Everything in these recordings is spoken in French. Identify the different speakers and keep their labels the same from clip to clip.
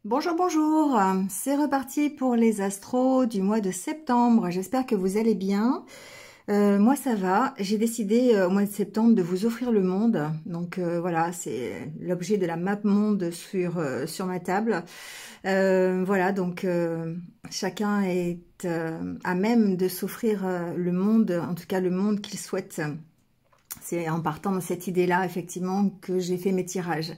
Speaker 1: Bonjour, bonjour, c'est reparti pour les astros du mois de septembre. J'espère que vous allez bien. Moi ça va, j'ai décidé au mois de septembre de vous offrir le monde. Donc voilà, c'est l'objet de la map monde sur ma table. Voilà, donc chacun est à même de s'offrir le monde, en tout cas le monde qu'il souhaite. C'est en partant de cette idée-là, effectivement, que j'ai fait mes tirages.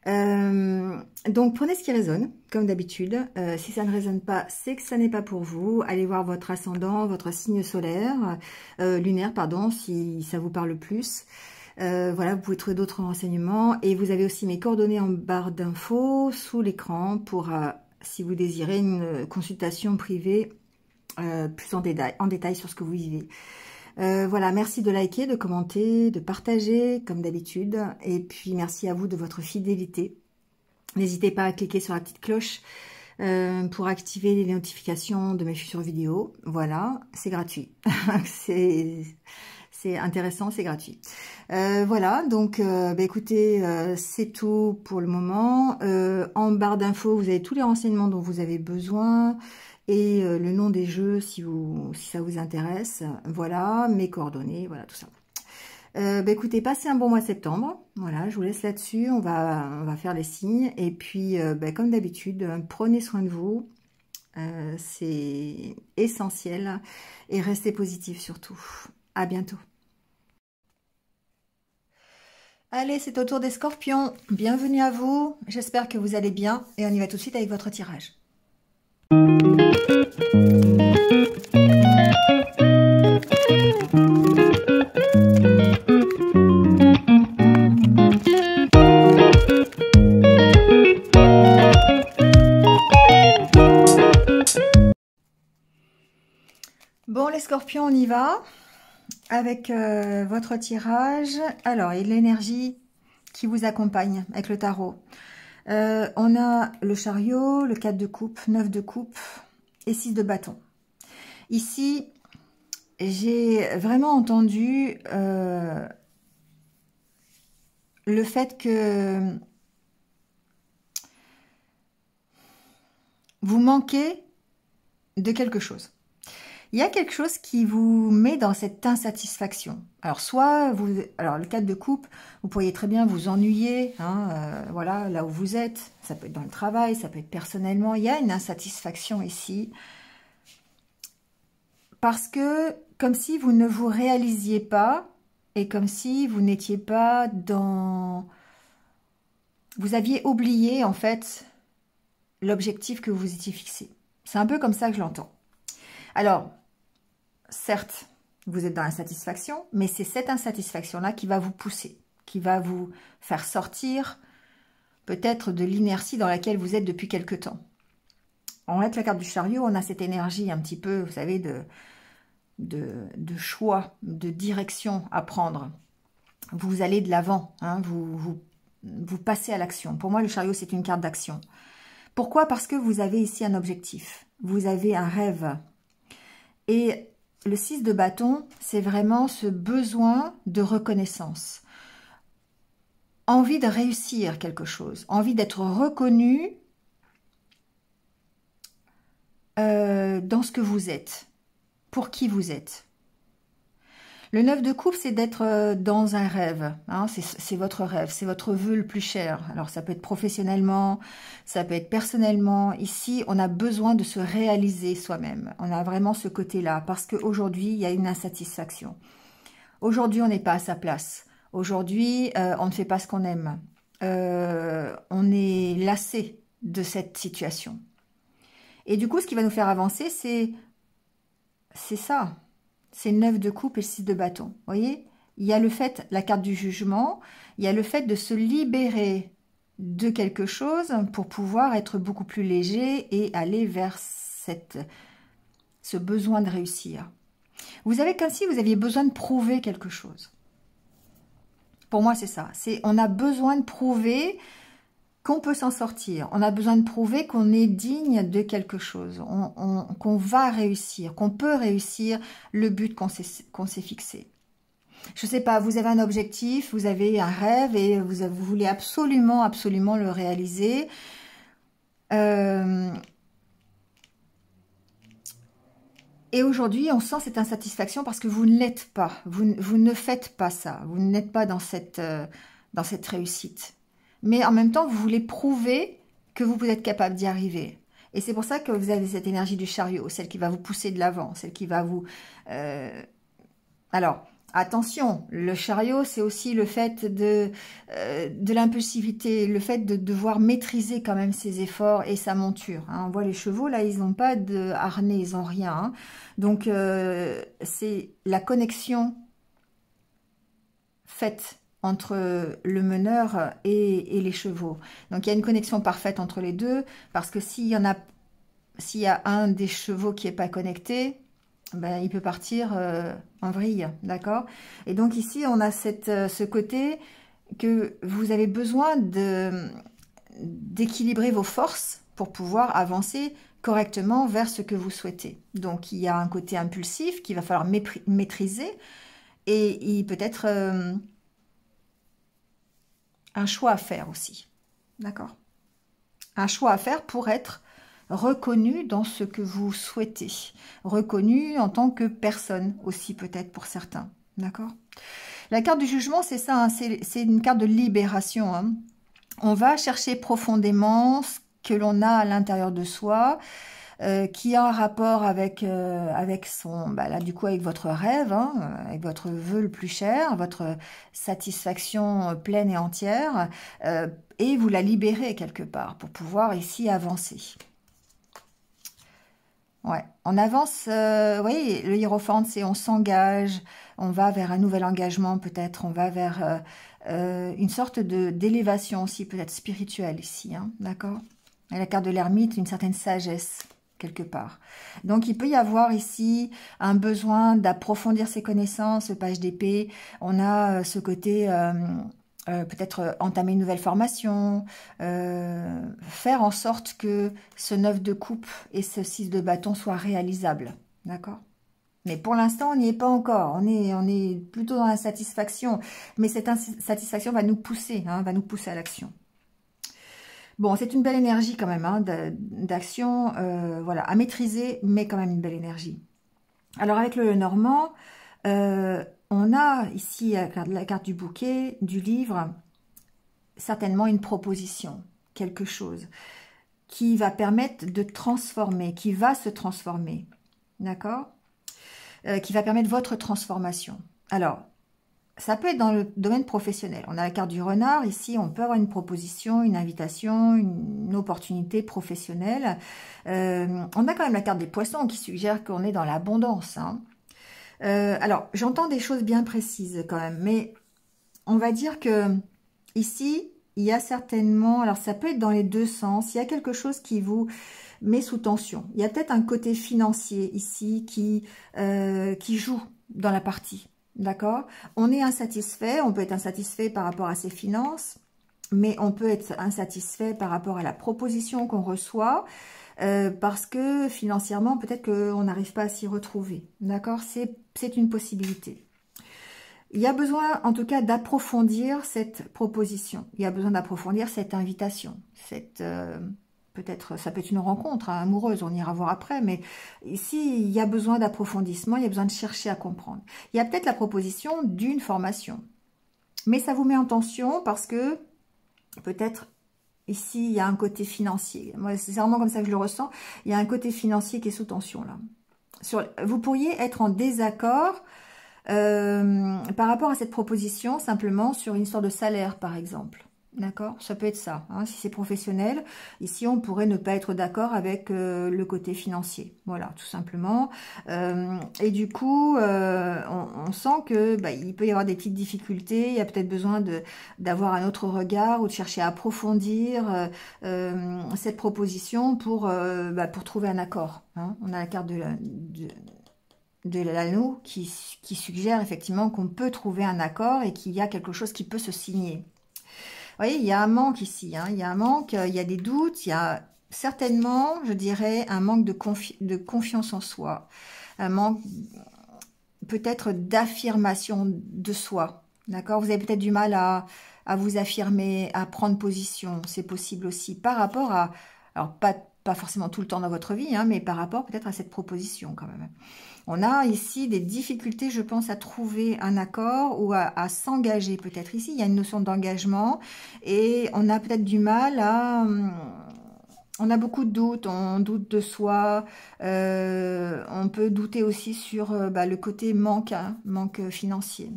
Speaker 1: Donc prenez ce qui résonne, comme d'habitude. Si ça ne résonne pas, c'est que ça n'est pas pour vous. Allez voir votre ascendant, votre signe solaire, lunaire, pardon, si ça vous parle plus. Voilà, vous pouvez trouver d'autres renseignements. Et vous avez aussi mes coordonnées en barre d'infos sous l'écran pour, si vous désirez, une consultation privée plus en détail sur ce que vous vivez. Voilà, merci de liker, de commenter, de partager, comme d'habitude. Et puis, merci à vous de votre fidélité. N'hésitez pas à cliquer sur la petite cloche pour activer les notifications de mes futures vidéos. Voilà, c'est gratuit. C'est intéressant, c'est gratuit. Voilà, donc, écoutez, c'est tout pour le moment. En barre d'infos, vous avez tous les renseignements dont vous avez besoin. Et le nom des jeux si ça vous intéresse. Voilà, mes coordonnées, voilà tout ça. Écoutez, passez un bon mois de septembre. Voilà, je vous laisse là-dessus. On va faire les signes. Et puis, comme d'habitude, prenez soin de vous. C'est essentiel. Et restez positif surtout. À bientôt. Allez, c'est au tour des scorpions. Bienvenue à vous. J'espère que vous allez bien. Et on y va tout de suite avec votre tirage. Bon, les scorpions, on y va avec votre tirage. Alors, il y a l'énergie qui vous accompagne avec le tarot. On a le chariot, le 4 de coupe, 9 de coupe et 6 de bâton. Ici, j'ai vraiment entendu le fait que vous manquez de quelque chose. Il y a quelque chose qui vous met dans cette insatisfaction. Alors, alors le 4 de coupe, vous pourriez très bien vous ennuyer, hein, voilà, là où vous êtes. Ça peut être dans le travail, ça peut être personnellement. Il y a une insatisfaction ici. Parce que, comme si vous ne vous réalisiez pas, et comme si vous n'étiez pas dans... Vous aviez oublié, en fait, l'objectif que vous étiez fixé. C'est un peu comme ça que je l'entends. Alors, certes, vous êtes dans l'insatisfaction, mais c'est cette insatisfaction-là qui va vous pousser, qui va vous faire sortir peut-être de l'inertie dans laquelle vous êtes depuis quelque temps. Avec la carte du chariot, on a cette énergie un petit peu, vous savez, de choix, de direction à prendre. Vous allez de l'avant, hein, vous passez à l'action. Pour moi, le chariot, c'est une carte d'action. Pourquoi? Parce que vous avez ici un objectif, vous avez un rêve. Et le 6 de bâton, c'est vraiment ce besoin de reconnaissance. Envie de réussir quelque chose, envie d'être reconnu dans ce que vous êtes, pour qui vous êtes. Le 9 de coupe, c'est d'être dans un rêve, hein, c'est votre rêve, c'est votre vœu le plus cher. Alors ça peut être professionnellement, ça peut être personnellement. Ici, on a besoin de se réaliser soi-même. On a vraiment ce côté-là, parce qu'aujourd'hui, il y a une insatisfaction. Aujourd'hui, on n'est pas à sa place. Aujourd'hui, on ne fait pas ce qu'on aime. On est lassé de cette situation. Et du coup, ce qui va nous faire avancer, c'est ça. C'est 9 de coupe et 6 de bâton. Vous voyez, il y a le fait, la carte du jugement, il y a le fait de se libérer de quelque chose pour pouvoir être beaucoup plus léger et aller vers ce besoin de réussir. Vous avez comme si vous aviez besoin de prouver quelque chose. Pour moi, c'est ça. On a besoin de prouver qu'on peut s'en sortir. On a besoin de prouver qu'on est digne de quelque chose, qu'on va réussir, qu'on peut réussir le but qu'on s'est fixé. Je ne sais pas, vous avez un objectif, vous avez un rêve et vous voulez absolument, absolument le réaliser. Euh, et aujourd'hui, on sent cette insatisfaction parce que vous ne l'êtes pas. Vous ne faites pas ça. Vous n'êtes pas dans cette réussite. Mais en même temps, vous voulez prouver que vous êtes capable d'y arriver. Et c'est pour ça que vous avez cette énergie du chariot, celle qui va vous pousser de l'avant, celle qui va vous... Alors, attention, le chariot, c'est aussi le fait de l'impulsivité, le fait de devoir maîtriser quand même ses efforts et sa monture. Hein. On voit les chevaux, là, ils n'ont pas de harnais, ils n'ont rien. Hein. Donc, c'est la connexion faite entre le meneur et les chevaux. Donc, il y a une connexion parfaite entre les deux, parce que s'il y a un des chevaux qui n'est pas connecté, ben, il peut partir en vrille, d'accord? Et donc ici, on a ce côté que vous avez besoin d'équilibrer vos forces pour pouvoir avancer correctement vers ce que vous souhaitez. Donc, il y a un côté impulsif qu'il va falloir maîtriser et il peut être un choix à faire aussi, d'accord? Un choix à faire pour être reconnu dans ce que vous souhaitez, reconnu en tant que personne aussi peut-être pour certains, d'accord? La carte du jugement, c'est ça, hein, c'est une carte de libération. Hein. On va chercher profondément ce que l'on a à l'intérieur de soi, qui a un rapport avec son, bah là du coup avec votre rêve, hein, avec votre vœu le plus cher, votre satisfaction pleine et entière, et vous la libérez quelque part pour pouvoir ici avancer. Ouais, on avance, vous voyez, le hiérophante, c'est on s'engage, on va vers un nouvel engagement peut-être, on va vers une sorte d'élévation aussi, peut-être spirituelle ici, hein, d'accord? Et la carte de l'ermite, une certaine sagesse, quelque part. Donc, il peut y avoir ici un besoin d'approfondir ses connaissances, le page d'épée, on a ce côté... peut-être entamer une nouvelle formation, faire en sorte que ce 9 de coupe et ce 6 de bâton soient réalisables. D'accord? Mais pour l'instant, on n'y est pas encore. On est plutôt dans la satisfaction. Mais cette insatisfaction va nous pousser, hein, va nous pousser à l'action. Bon, c'est une belle énergie quand même, hein, d'action, voilà, à maîtriser, mais quand même une belle énergie. Alors avec le Normand, on a ici la carte du bouquet, du livre, certainement une proposition, quelque chose qui va permettre de transformer, qui va se transformer, d'accord? Qui va permettre votre transformation. Alors, ça peut être dans le domaine professionnel. On a la carte du renard, ici on peut avoir une proposition, une invitation, une opportunité professionnelle. On a quand même la carte des poissons qui suggère qu'on est dans l'abondance, hein. Alors, j'entends des choses bien précises quand même, mais on va dire que ici, il y a certainement, alors ça peut être dans les deux sens, il y a quelque chose qui vous met sous tension. Il y a peut-être un côté financier ici qui joue dans la partie, d'accord? On est insatisfait, on peut être insatisfait par rapport à ses finances, mais on peut être insatisfait par rapport à la proposition qu'on reçoit, parce que financièrement, peut-être qu'on n'arrive pas à s'y retrouver. D'accord? C'est une possibilité. Il y a besoin, en tout cas, d'approfondir cette proposition. Il y a besoin d'approfondir cette invitation. Peut-être, ça peut être une rencontre, hein, amoureuse, on ira voir après, mais ici, il y a besoin d'approfondissement, il y a besoin de chercher à comprendre. Il y a peut-être la proposition d'une formation. Mais ça vous met en tension parce que, peut-être, ici, il y a un côté financier. Moi, c'est vraiment comme ça que je le ressens. Il y a un côté financier qui est sous tension, là. Vous pourriez être en désaccord par rapport à cette proposition, simplement sur une histoire de salaire, par exemple. D'accord? Ça peut être ça. Hein, si c'est professionnel, ici, on pourrait ne pas être d'accord avec le côté financier. Voilà, tout simplement. Et du coup, on sent que il peut y avoir des petites difficultés. Il y a peut-être besoin d'avoir un autre regard ou de chercher à approfondir cette proposition pour trouver un accord. Hein. On a la carte de l'anneau qui suggère effectivement qu'on peut trouver un accord et qu'il y a quelque chose qui peut se signer. Vous voyez, il y a un manque ici, hein, il y a un manque, il y a des doutes, il y a certainement, je dirais, un manque de confiance en soi, un manque peut-être d'affirmation de soi, d'accord? Vous avez peut-être du mal à vous affirmer, à prendre position, c'est possible aussi, par rapport Alors, pas forcément tout le temps dans votre vie, hein, mais par rapport peut-être à cette proposition quand même. On a ici des difficultés, je pense, à trouver un accord ou à s'engager peut-être. Ici, il y a une notion d'engagement et on a peut-être du mal à... On a beaucoup de doutes, on doute de soi, on peut douter aussi sur le côté manque, hein, manque financier.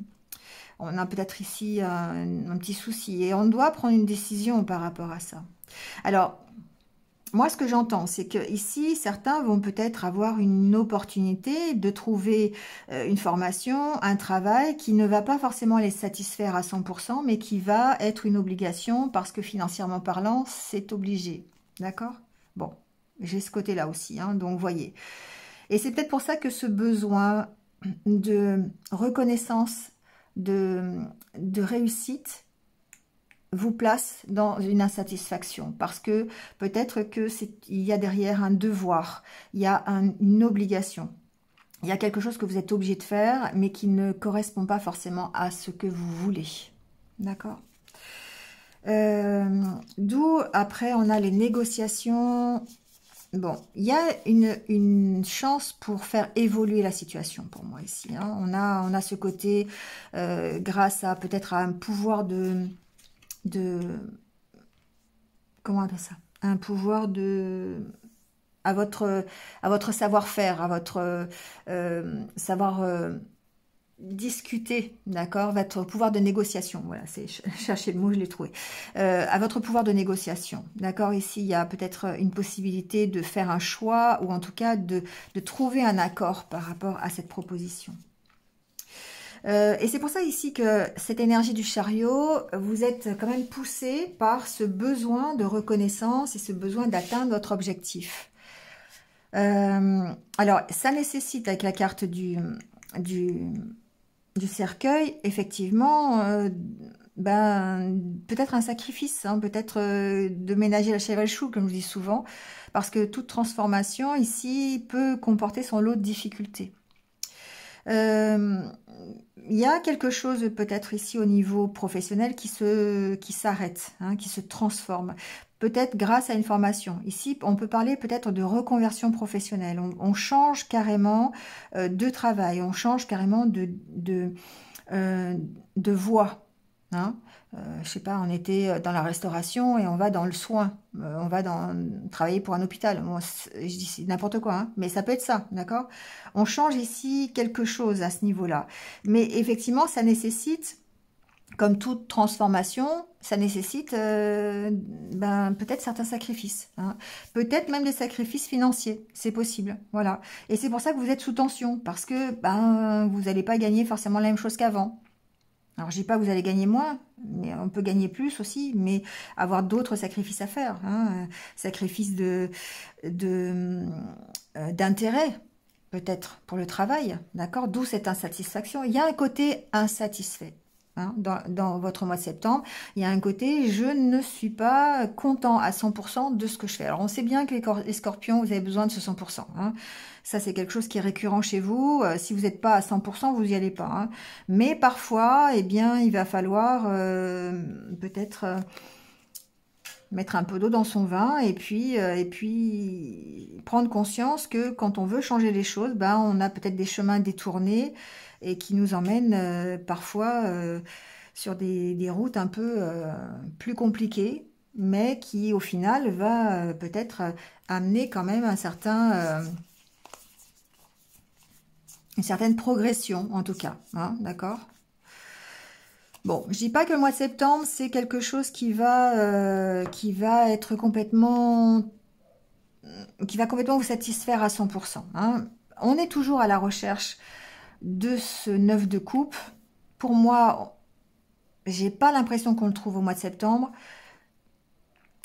Speaker 1: On a peut-être ici un petit souci et on doit prendre une décision par rapport à ça. Alors, moi, ce que j'entends, c'est que ici, certains vont peut-être avoir une opportunité de trouver une formation, un travail qui ne va pas forcément les satisfaire à 100%, mais qui va être une obligation parce que financièrement parlant, c'est obligé. D'accord? Bon, j'ai ce côté-là aussi, hein, donc voyez. Et c'est peut-être pour ça que ce besoin de reconnaissance, de réussite, vous place dans une insatisfaction parce que peut-être que il y a derrière un devoir, il y a une obligation, il y a quelque chose que vous êtes obligé de faire mais qui ne correspond pas forcément à ce que vous voulez. D'accord? D'où après on a les négociations. Bon, il y a une chance pour faire évoluer la situation pour moi ici, hein. On a ce côté grâce à peut-être à un pouvoir de comment on appelle ça? Un pouvoir à votre savoir-faire, à votre savoir discuter, d'accord? Votre pouvoir de négociation, voilà, c'est chercher le mot, je l'ai trouvé. À votre pouvoir de négociation, d'accord? Ici, il y a peut-être une possibilité de faire un choix ou en tout cas de trouver un accord par rapport à cette proposition. Et c'est pour ça ici que cette énergie du chariot, vous êtes quand même poussé par ce besoin de reconnaissance et ce besoin d'atteindre votre objectif. Alors, ça nécessite, avec la carte du cercueil, effectivement, peut-être un sacrifice, hein, peut-être de ménager la chèvre et le chou, comme je dis souvent, parce que toute transformation ici peut comporter son lot de difficultés. Il y a quelque chose peut-être ici au niveau professionnel qui s'arrête, hein, qui se transforme. Peut-être grâce à une formation. Ici, on peut parler peut-être de reconversion professionnelle. On change carrément de travail, on change carrément de voie. Hein. Je sais pas, on était dans la restauration et on va dans le soin. On va travailler pour un hôpital. Bon, je dis n'importe quoi, hein, mais ça peut être ça, d'accord? On change ici quelque chose à ce niveau-là. Mais effectivement, ça nécessite, comme toute transformation, ça nécessite peut-être certains sacrifices. Hein. Peut-être même des sacrifices financiers, c'est possible. Voilà. Et c'est pour ça que vous êtes sous tension, parce que vous n'allez pas gagner forcément la même chose qu'avant. Alors, je dis pas que vous allez gagner moins, mais on peut gagner plus aussi, mais avoir d'autres sacrifices à faire. Hein, sacrifice d'intérêt, peut-être, pour le travail, d'accord? D'où cette insatisfaction. Il y a un côté insatisfait. Hein, dans votre mois de septembre, il y a un côté, je ne suis pas content à 100% de ce que je fais. Alors, on sait bien que les scorpions, vous avez besoin de ce 100%. Hein. Ça, c'est quelque chose qui est récurrent chez vous. Si vous n'êtes pas à 100%, vous n'y allez pas. Hein. Mais parfois, eh bien, il va falloir peut-être mettre un peu d'eau dans son vin et puis prendre conscience que quand on veut changer les choses, on a peut-être des chemins détournés et qui nous emmènent parfois sur des routes un peu plus compliquées, mais qui au final va peut-être amener quand même une certaine progression en tout cas, hein, d'accord? Bon, je dis pas que le mois de septembre, c'est quelque chose qui va être complètement... qui va complètement vous satisfaire à 100%. Hein. On est toujours à la recherche de ce 9 de coupe. Pour moi, j'ai pas l'impression qu'on le trouve au mois de septembre.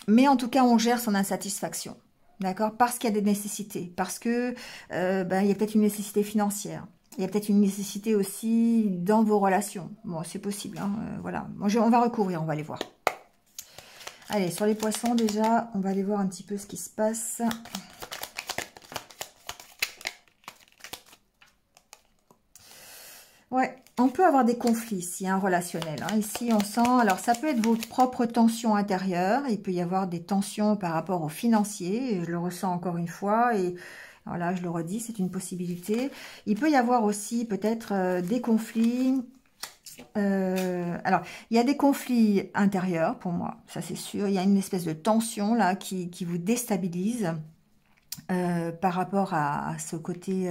Speaker 1: Mais en tout cas, on gère son insatisfaction. D'accord? Parce qu'il y a des nécessités. Parce que il y a peut-être une nécessité financière. Il y a peut-être une nécessité aussi dans vos relations. Bon, c'est possible. Hein, voilà. On va recouvrir, on va aller voir. Allez, sur les poissons, déjà, on va aller voir un petit peu ce qui se passe. Ouais, on peut avoir des conflits s'il y a un relationnel. Hein. Ici, on sent... Alors, ça peut être vos propres tensions intérieures. Il peut y avoir des tensions par rapport au financier. Je le ressens encore une fois. Et voilà, je le redis, c'est une possibilité. Il peut y avoir aussi peut-être des conflits... alors, il y a des conflits intérieurs pour moi, ça c'est sûr. Il y a une espèce de tension là qui vous déstabilise par rapport à ce côté...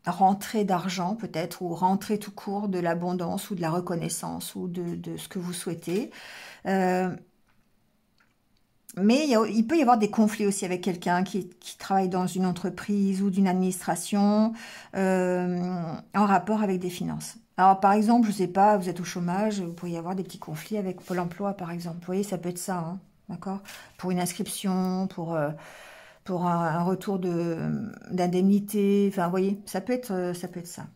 Speaker 1: rentrée d'argent peut-être, ou rentrée tout court de l'abondance ou de la reconnaissance ou de ce que vous souhaitez. Mais il peut y avoir des conflits aussi avec quelqu'un qui travaille dans une entreprise ou d'une administration en rapport avec des finances. Alors par exemple, je ne sais pas, vous êtes au chômage, vous pourriez avoir des petits conflits avec Pôle emploi par exemple. Vous voyez, ça peut être ça, hein, d'accord? Pour une inscription, pour un retour d'indemnité, enfin, vous voyez, ça peut être ça.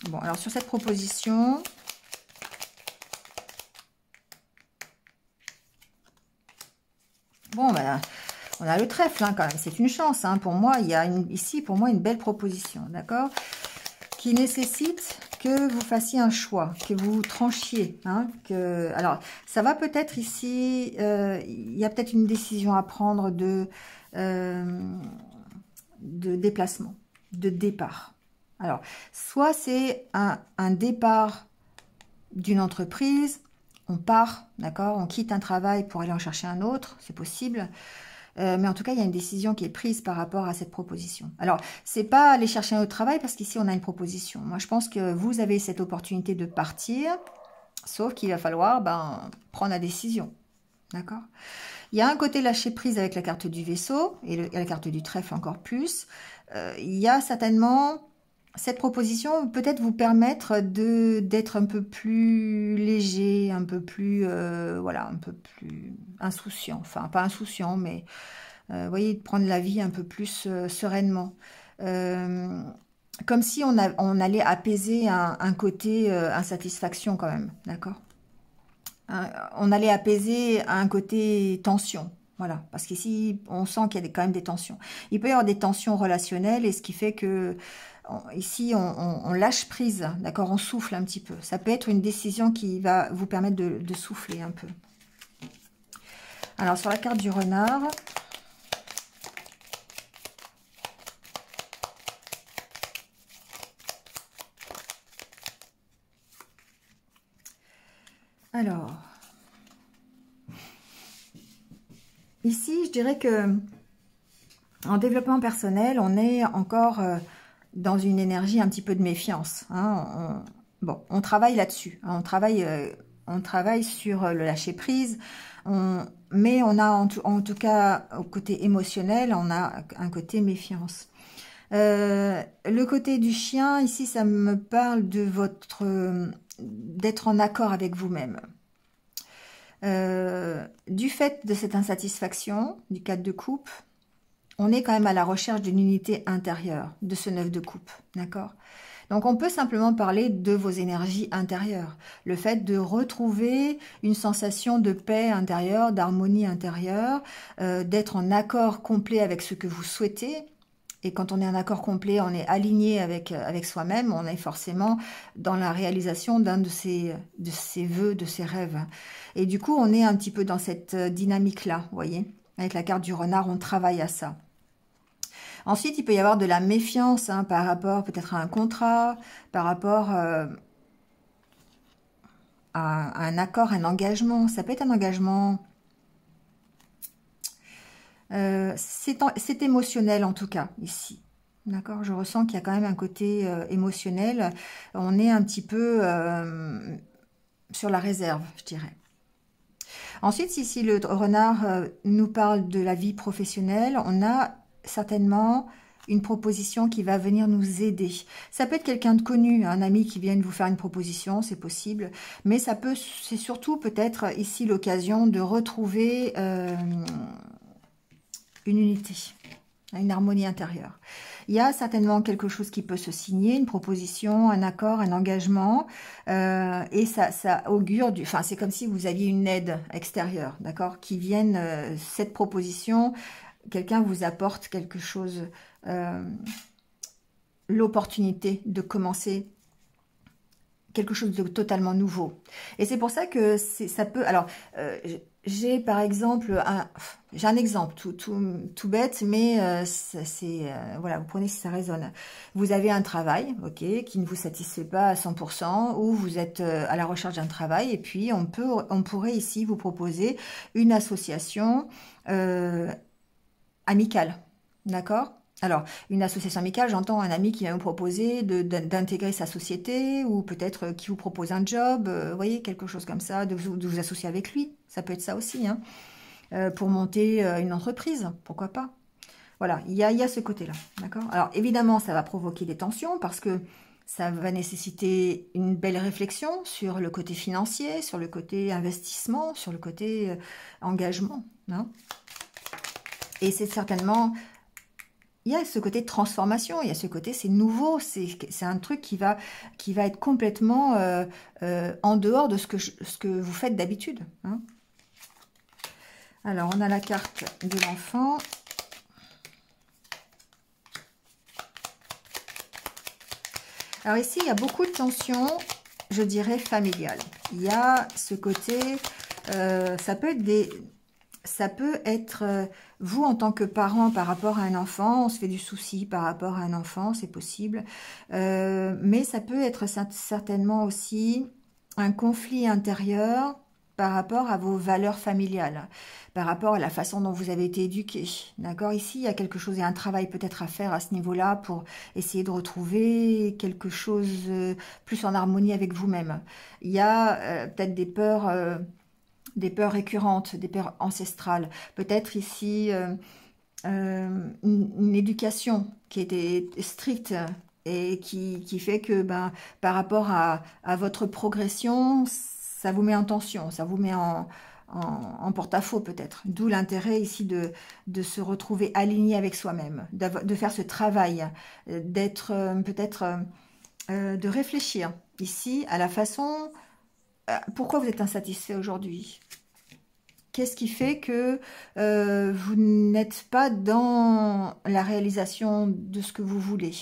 Speaker 1: Bon, alors sur cette proposition, bon, ben, on a le trèfle, hein, quand même, c'est une chance, hein, pour moi, il y a ici, pour moi, une belle proposition, d'accord, qui nécessite que vous fassiez un choix, que vous tranchiez, hein, alors, ça va peut-être ici, il y a peut-être une décision à prendre de déplacement, de départ. Alors, soit c'est un départ d'une entreprise, on part, d'accord, on quitte un travail pour aller en chercher un autre, c'est possible. Mais en tout cas, il y a une décision qui est prise par rapport à cette proposition. Alors, c'est pas aller chercher un autre travail parce qu'ici, on a une proposition. Moi, je pense que vous avez cette opportunité de partir, sauf qu'il va falloir prendre la décision, d'accord? Il y a un côté lâcher prise avec la carte du vaisseau et la carte du trèfle encore plus. Il y a certainement cette proposition peut-être vous permettre d'être un peu plus léger, un peu plus voilà, un peu plus insouciant. Enfin, pas insouciant, mais vous voyez, de prendre la vie un peu plus sereinement. Comme si on allait apaiser un côté insatisfaction quand même, d'accord? On allait apaiser un côté tension. Voilà, parce qu'ici, on sent qu'il y a quand même des tensions. Il peut y avoir des tensions relationnelles, et ce qui fait que ici, on lâche prise, d'accord, on souffle un petit peu. Ça peut être une décision qui va vous permettre de souffler un peu. Alors, sur la carte du renard... Alors... Ici, je dirais que en développement personnel, on est encore dans une énergie un petit peu de méfiance. Hein. Bon, on travaille là-dessus. Hein. On travaille sur le lâcher-prise. Mais on a en tout cas, au côté émotionnel, on a un côté méfiance. Le côté du chien, ici, ça me parle de d'être en accord avec vous-même. Du fait de cette insatisfaction du 4 de coupe, on est quand même à la recherche d'une unité intérieure de ce 9 de coupe, d'accord? Donc on peut simplement parler de vos énergies intérieures, le fait de retrouver une sensation de paix intérieure, d'harmonie intérieure, d'être en accord complet avec ce que vous souhaitez. Et quand on est en accord complet, on est aligné avec soi-même, on est forcément dans la réalisation d'un de ses vœux, de ses rêves. Et du coup, on est un petit peu dans cette dynamique-là, vous voyez. Avec la carte du renard, on travaille à ça. Ensuite, il peut y avoir de la méfiance par rapport peut-être à un contrat, par rapport à un accord, un engagement. Ça peut être un engagement... c'est émotionnel en tout cas, ici. D'accord, je ressens qu'il y a quand même un côté émotionnel. On est un petit peu sur la réserve, je dirais. Ensuite, si le renard nous parle de la vie professionnelle, on a certainement une proposition qui va venir nous aider. Ça peut être quelqu'un de connu, un ami qui vient vous faire une proposition, c'est possible. Mais c'est surtout peut-être ici l'occasion de retrouver... une unité, une harmonie intérieure. Il y a certainement quelque chose qui peut se signer, une proposition, un accord, un engagement, et ça augure du... Enfin, c'est comme si vous aviez une aide extérieure, d'accord, qui vienne, cette proposition, quelqu'un vous apporte quelque chose, l'opportunité de commencer quelque chose de totalement nouveau. Et c'est pour ça que ça peut... Alors, j'ai par exemple... J'ai un exemple tout bête, mais voilà, vous prenez si ça résonne. Vous avez un travail, ok, qui ne vous satisfait pas à 100%, ou vous êtes à la recherche d'un travail, et puis on pourrait ici vous proposer une association amicale, d'accord? Alors, une association amicale, j'entends un ami qui va vous proposer d'intégrer sa société ou peut-être qui vous propose un job, vous voyez, quelque chose comme ça, de vous associer avec lui. Ça peut être ça aussi, hein, pour monter une entreprise, pourquoi pas. Voilà, il y a ce côté-là, d'accord? Alors, évidemment, ça va provoquer des tensions parce que ça va nécessiter une belle réflexion sur le côté financier, sur le côté investissement, sur le côté engagement, hein. Et c'est certainement... Il y a ce côté de transformation, il y a ce côté, c'est nouveau, c'est un truc qui va être complètement en dehors de ce que vous faites d'habitude, hein. Alors, on a la carte de l'enfant. Alors ici, il y a beaucoup de tensions, je dirais, familiales. Il y a ce côté, ça peut être vous en tant que parent par rapport à un enfant, on se fait du souci par rapport à un enfant, c'est possible. Mais ça peut être certainement aussi un conflit intérieur par rapport à vos valeurs familiales, par rapport à la façon dont vous avez été éduqué. D'accord? Ici, il y a quelque chose, il y a un travail peut-être à faire à ce niveau-là pour essayer de retrouver quelque chose plus en harmonie avec vous-même. Il y a peut-être des peurs récurrentes, des peurs ancestrales. Peut-être ici une éducation qui était stricte et qui fait que par rapport à votre progression, ça vous met en tension, ça vous met en porte-à-faux peut-être. D'où l'intérêt ici de se retrouver aligné avec soi-même, de faire ce travail, d'être peut-être de réfléchir ici à la façon... Pourquoi vous êtes insatisfait aujourd'hui? Qu'est-ce qui fait que vous n'êtes pas dans la réalisation de ce que vous voulez?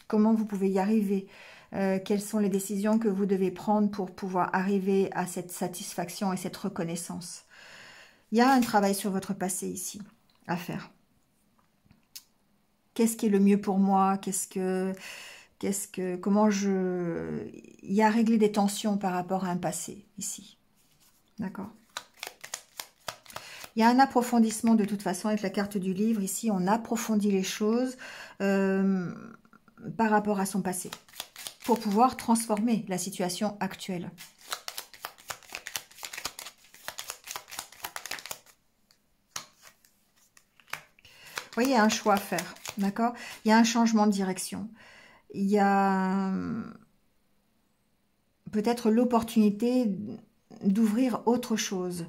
Speaker 1: Comment vous pouvez y arriver? Quelles sont les décisions que vous devez prendre pour pouvoir arriver à cette satisfaction et cette reconnaissance? Il y a un travail sur votre passé ici à faire. Qu'est-ce qui est le mieux pour moi? Comment il y a à régler des tensions par rapport à un passé ici. D'accord? Il y a un approfondissement de toute façon avec la carte du livre. Ici, on approfondit les choses par rapport à son passé pour pouvoir transformer la situation actuelle. Vous voyez, il y a un choix à faire, d'accord? Il y a un changement de direction. Il y a peut-être l'opportunité d'ouvrir autre chose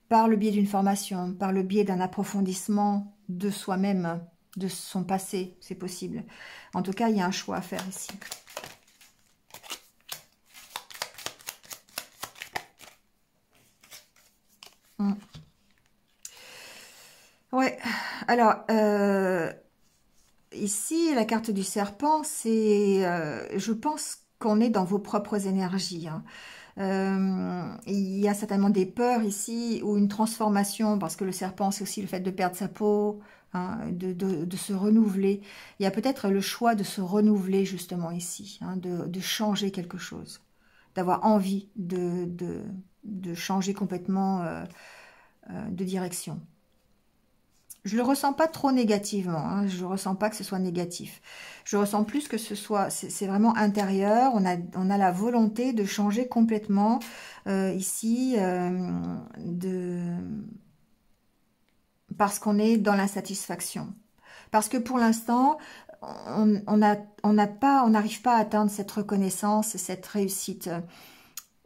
Speaker 1: par le biais d'une formation, par le biais d'un approfondissement de soi-même, de son passé, c'est possible. En tout cas, il y a un choix à faire ici. Ouais, alors, ici, la carte du serpent, c'est, je pense qu'on est dans vos propres énergies, hein. Il y a certainement des peurs ici ou une transformation parce que le serpent c'est aussi le fait de perdre sa peau, hein, de se renouveler. Il y a peut-être le choix de se renouveler justement ici, hein, de changer quelque chose, d'avoir envie de changer complètement de direction. Je le ressens pas trop négativement, hein, je ressens pas que ce soit négatif. Je ressens plus que ce soit, c'est vraiment intérieur, on a la volonté de changer complètement ici, parce qu'on est dans l'insatisfaction. Parce que pour l'instant, on n'arrive pas à atteindre cette reconnaissance, cette réussite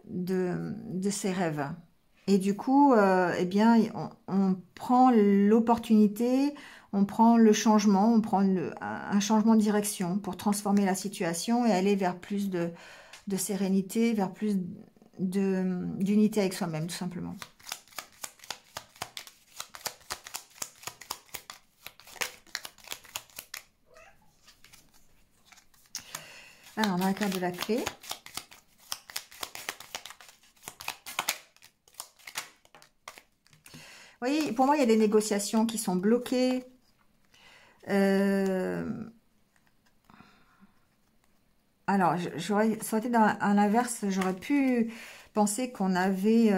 Speaker 1: de ses rêves. Et du coup, eh bien, on prend l'opportunité, on prend le changement, on prend un changement de direction pour transformer la situation et aller vers plus de sérénité, vers plus d'unité avec soi-même, tout simplement. Alors, on a la carte de la clé. Vous voyez, pour moi, il y a des négociations qui sont bloquées. Alors, ça aurait été dans l'inverse, j'aurais pu penser qu'on avait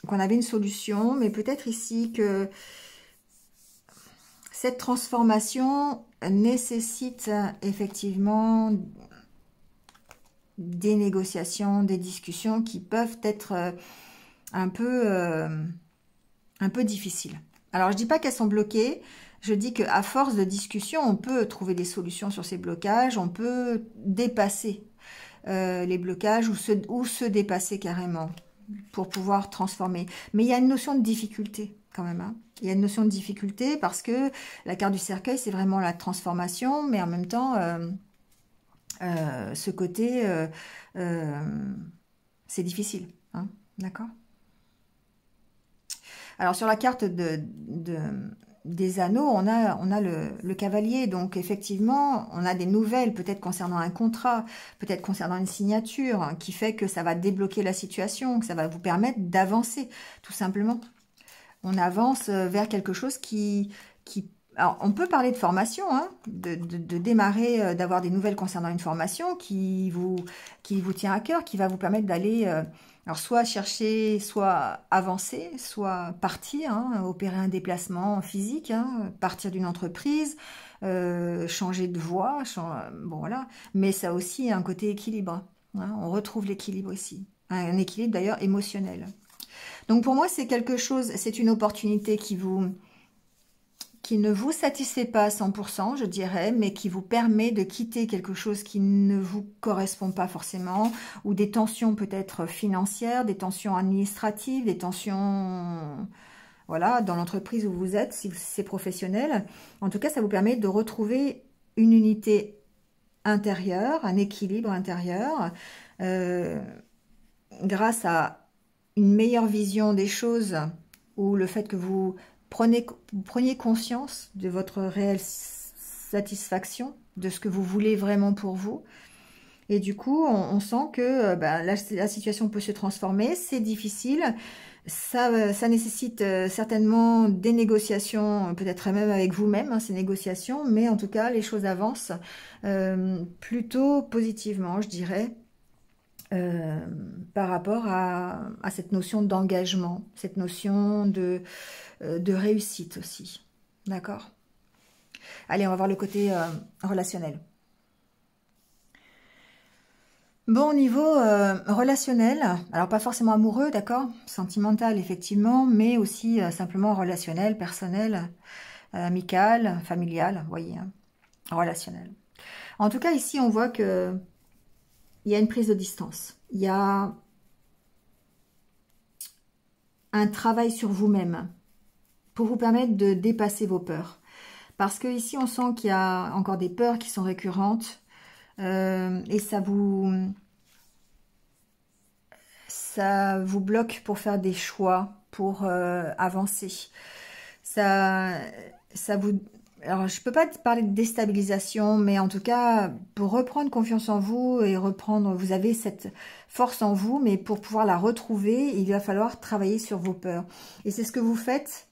Speaker 1: une solution, mais peut-être ici que cette transformation nécessite effectivement des négociations, des discussions qui peuvent être un peu difficiles. Alors, je dis pas qu'elles sont bloquées, je dis qu'à force de discussion, on peut trouver des solutions sur ces blocages, on peut dépasser les blocages ou se dépasser carrément pour pouvoir transformer. Mais il y a une notion de difficulté quand même. Hein. Il y a une notion de difficulté parce que la carte du cercueil, c'est vraiment la transformation, mais en même temps, ce côté, c'est difficile. Hein, d'accord ? Alors, sur la carte des anneaux, on a le cavalier. Donc, effectivement, on a des nouvelles, peut-être concernant un contrat, peut-être concernant une signature, hein, qui fait que ça va débloquer la situation, que ça va vous permettre d'avancer, tout simplement. On avance vers quelque chose qui... Alors, on peut parler de formation, hein, de démarrer, d'avoir des nouvelles concernant une formation qui vous tient à cœur, qui va vous permettre d'aller... alors, soit chercher, soit avancer, soit partir, hein, opérer un déplacement physique, hein, partir d'une entreprise, changer de voie, bon voilà. Mais ça a aussi un côté équilibre. Hein, on retrouve l'équilibre ici. Un équilibre d'ailleurs émotionnel. Donc pour moi, c'est quelque chose, c'est une opportunité qui ne vous satisfait pas à 100%, je dirais, mais qui vous permet de quitter quelque chose qui ne vous correspond pas forcément, ou des tensions peut-être financières, des tensions administratives, des tensions, voilà, dans l'entreprise où vous êtes, si c'est professionnel. En tout cas, ça vous permet de retrouver une unité intérieure, un équilibre intérieur, grâce à une meilleure vision des choses, ou le fait que vous preniez conscience de votre réelle satisfaction, de ce que vous voulez vraiment pour vous. Et du coup, on sent que la situation peut se transformer, c'est difficile, ça nécessite certainement des négociations, peut-être même avec vous-même, hein, ces négociations, mais en tout cas, les choses avancent plutôt positivement, je dirais. Par rapport à cette notion d'engagement, cette notion de réussite aussi. D'accord ? Allez, on va voir le côté relationnel. Bon, au niveau relationnel, alors pas forcément amoureux, d'accord ? Sentimental, effectivement, mais aussi simplement relationnel, personnel, amical, familial, vous voyez, hein, relationnel. En tout cas, ici, on voit que il y a une prise de distance. Il y a un travail sur vous-même pour vous permettre de dépasser vos peurs. Parce que ici, on sent qu'il y a encore des peurs qui sont récurrentes et ça vous bloque pour faire des choix, pour avancer. Ça vous... Alors, je ne peux pas parler de déstabilisation, mais en tout cas, pour reprendre confiance en vous et reprendre, vous avez cette force en vous, mais pour pouvoir la retrouver, il va falloir travailler sur vos peurs. Et c'est ce que vous faites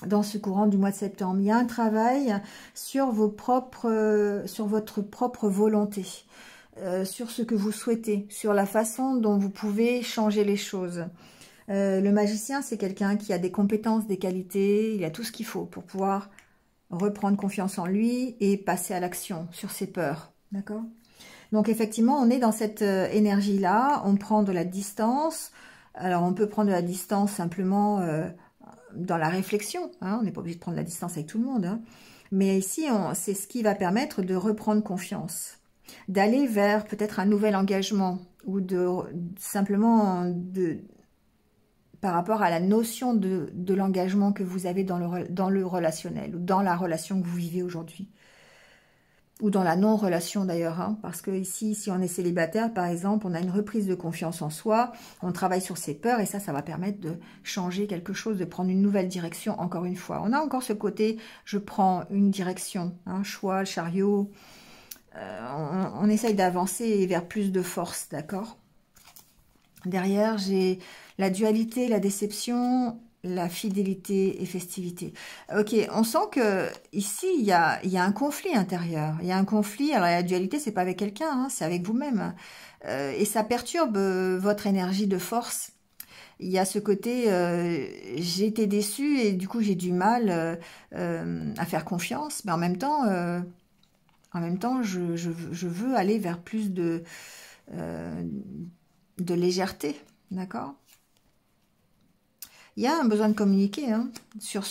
Speaker 1: dans ce courant du mois de septembre. Il y a un travail sur votre propre volonté, sur ce que vous souhaitez, sur la façon dont vous pouvez changer les choses. Le magicien, c'est quelqu'un qui a des compétences, des qualités, il a tout ce qu'il faut pour pouvoir reprendre confiance en lui et passer à l'action sur ses peurs, d'accord? Donc effectivement, on est dans cette énergie-là, on prend de la distance. Alors on peut prendre de la distance simplement dans la réflexion, hein, on n'est pas obligé de prendre la distance avec tout le monde, hein. Mais ici, c'est ce qui va permettre de reprendre confiance, d'aller vers peut-être un nouvel engagement ou simplement par rapport à la notion de l'engagement que vous avez dans le relationnel, ou dans la relation que vous vivez aujourd'hui. Ou dans la non-relation d'ailleurs, hein, parce que ici, si on est célibataire, par exemple, on a une reprise de confiance en soi, on travaille sur ses peurs, et ça va permettre de changer quelque chose, de prendre une nouvelle direction, encore une fois. On a encore ce côté, je prends une direction, hein, choix, chariot, on essaye d'avancer vers plus de force, d'accord? Derrière, j'ai la dualité, la déception, la fidélité et festivité. Ok, on sent que ici, il y a un conflit intérieur. Il y a un conflit. Alors, la dualité, c'est pas avec quelqu'un, hein, c'est avec vous-même. Et ça perturbe votre énergie de force. Il y a ce côté, j'ai été déçue et du coup, j'ai du mal à faire confiance. Mais en même temps, je veux aller vers plus euh, de légèreté, d'accord? Il y a un besoin de communiquer hein, sur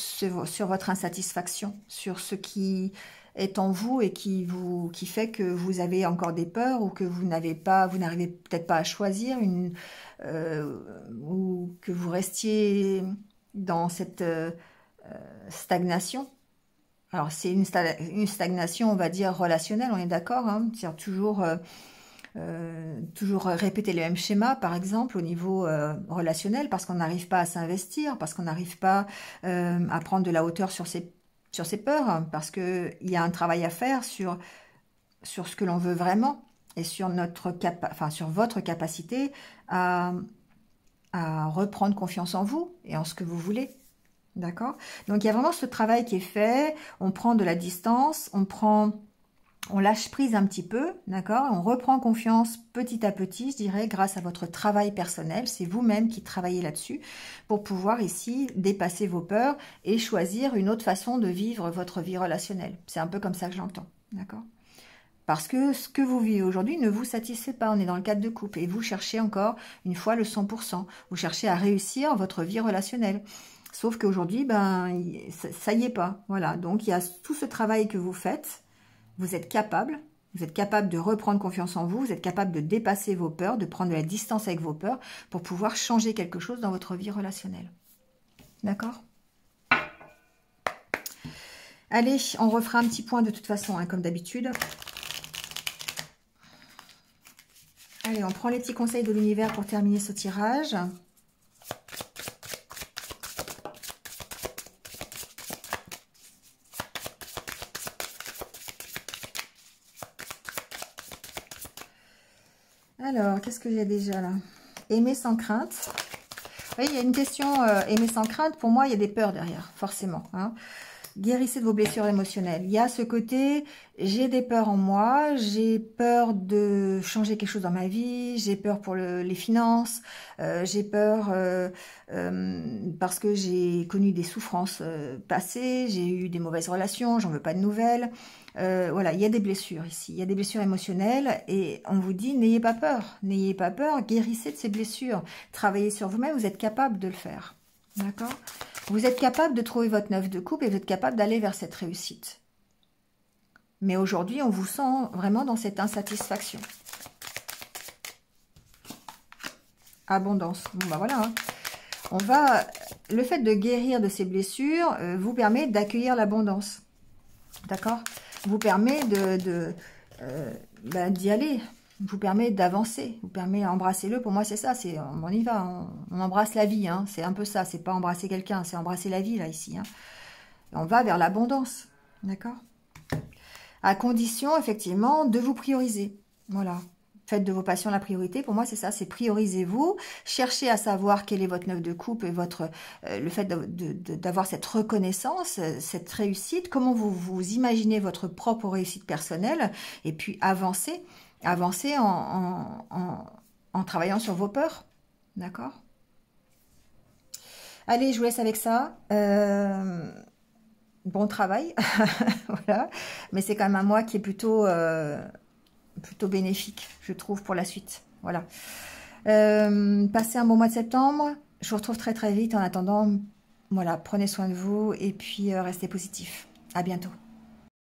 Speaker 1: votre insatisfaction, sur ce qui est en vous et qui fait que vous avez encore des peurs ou que vous n'arrivez peut-être pas à choisir ou que vous restiez dans cette stagnation. Alors c'est une stagnation, on va dire relationnelle, on est d'accord, hein, c'est-à-dire toujours répéter les mêmes schémas, par exemple, au niveau relationnel, parce qu'on n'arrive pas à s'investir, parce qu'on n'arrive pas à prendre de la hauteur sur ses peurs, hein, parce qu'il y a un travail à faire sur ce que l'on veut vraiment et sur sur votre capacité à reprendre confiance en vous et en ce que vous voulez. D'accord? Donc, il y a vraiment ce travail qui est fait. On prend de la distance, on lâche prise un petit peu, d'accord? On reprend confiance petit à petit, je dirais, grâce à votre travail personnel. C'est vous-même qui travaillez là-dessus pour pouvoir ici dépasser vos peurs et choisir une autre façon de vivre votre vie relationnelle. C'est un peu comme ça que je l'entends, d'accord? Parce que ce que vous vivez aujourd'hui ne vous satisfait pas. On est dans le cadre de couple et vous cherchez encore une fois le 100%. Vous cherchez à réussir votre vie relationnelle. Sauf qu'aujourd'hui, ben, ça y est pas. Voilà. Donc, il y a tout ce travail que vous faites. Vous êtes capable de reprendre confiance en vous, vous êtes capable de dépasser vos peurs, de prendre de la distance avec vos peurs pour pouvoir changer quelque chose dans votre vie relationnelle. D'accord? Allez, on refera un petit point de toute façon, hein, comme d'habitude. Allez, on prend les petits conseils de l'univers pour terminer ce tirage. Alors, qu'est-ce que j'ai déjà là? Aimer sans crainte. Oui, il y a une question, aimer sans crainte. Pour moi, il y a des peurs derrière, forcément. Hein. Guérissez de vos blessures émotionnelles. Il y a ce côté, j'ai des peurs en moi, j'ai peur de changer quelque chose dans ma vie, j'ai peur pour les finances, j'ai peur parce que j'ai connu des souffrances passées, j'ai eu des mauvaises relations, j'en veux pas de nouvelles. Voilà, il y a des blessures ici, il y a des blessures émotionnelles et on vous dit n'ayez pas peur, guérissez de ces blessures, travaillez sur vous-même, vous êtes capable de le faire. D'accord? Vous êtes capable de trouver votre 9 de coupe et vous êtes capable d'aller vers cette réussite. Mais aujourd'hui, on vous sent vraiment dans cette insatisfaction. Abondance. Bon, bah voilà. Hein. Le fait de guérir de ces blessures vous permet d'accueillir l'abondance. D'accord? Vous permet d'y aller. Vous permet d'avancer, vous permet d'embrasser-le. Pour moi, c'est ça, on y va, on embrasse la vie, hein, c'est un peu ça, c'est pas embrasser quelqu'un, c'est embrasser la vie, là, ici. Hein. On va vers l'abondance, d'accord? À condition, effectivement, de vous prioriser, voilà. Faites de vos passions la priorité, pour moi, c'est ça, c'est priorisez-vous, cherchez à savoir quel est votre 9 de coupe et le fait d'avoir cette reconnaissance, cette réussite, comment vous imaginez votre propre réussite personnelle, et puis avancez en travaillant sur vos peurs. D'accord? Allez, je vous laisse avec ça. Bon travail. Voilà. Mais c'est quand même un mois qui est plutôt bénéfique, je trouve, pour la suite. Voilà. Passez un bon mois de septembre. Je vous retrouve très très vite. En attendant, voilà, prenez soin de vous et puis restez positifs. À bientôt.